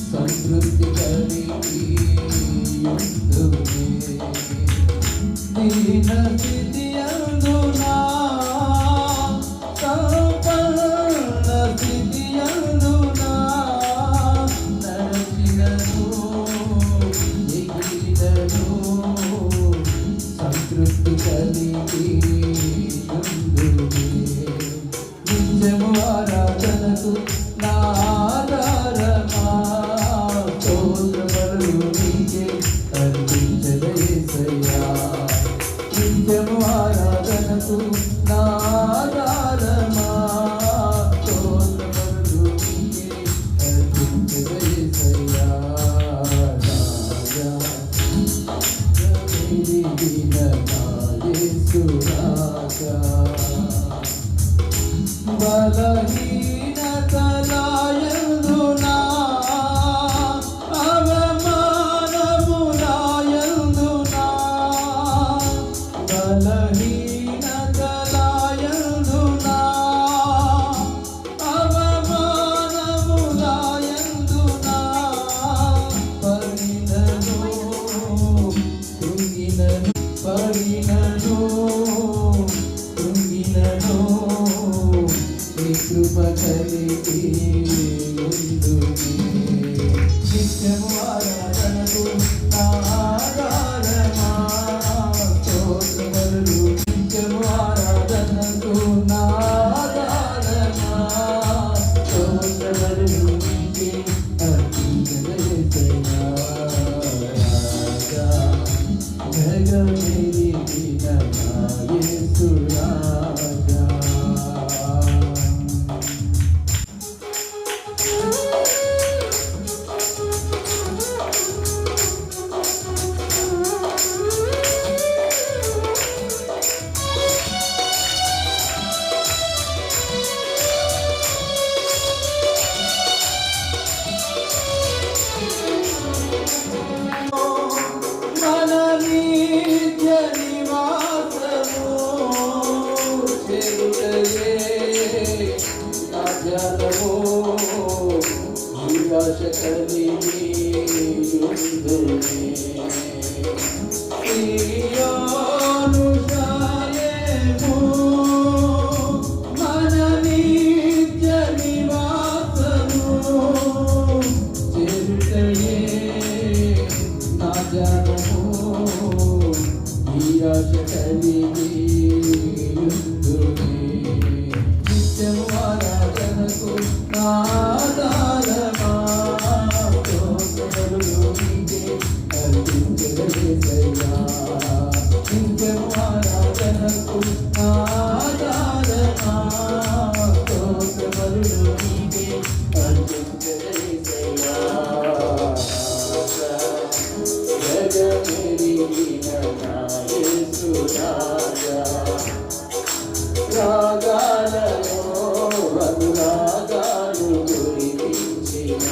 సంతృప్తి కలిగి దీన స్థితి అందునా సంపన్న స్థితి అందునా నడచినను ఎగిరినను సంతృప్తి కలిగి నిత్యము ఆరాధనకు నా ఆధారమా స్తోత్రములు నీకే అర్పించెదను యేసయ్యా నిత్యము ఆరాధనకు నా ఆధారమా స్తోత్రములు నీకే అర్పించెదను యేసయ్యా రాజా జగమెరిగిన నా యేసు రాజా బలహీనతలయందునా అవమానములయందునా బలహీనతలయందునా అవమానములయందునా పడినను కృంగినను పడినను కృంగినను కృప కలిగి ఉండునే నిత్యము ఆరాధనకు నా ఆధారమా స్తోత్రములు నిత్యము ఆరాధనకు నా ఆధారమా స్తోత్రములు నీకే అర్పించెదను యేసయ్యా రాజా జగమెరిగిన నా యేసు రాజా రాగాలలో అనురాగాలు గురించిన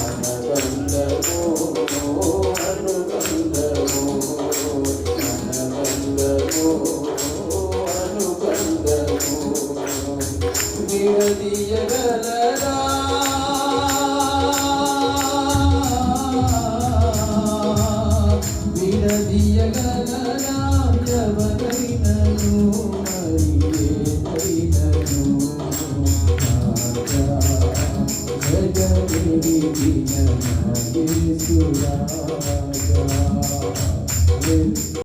అనుబంధము అనుబంధము అనుబంధము అనుబంధము విడదీయగలరా విడదీయగలరా ఎవరైనను Yes,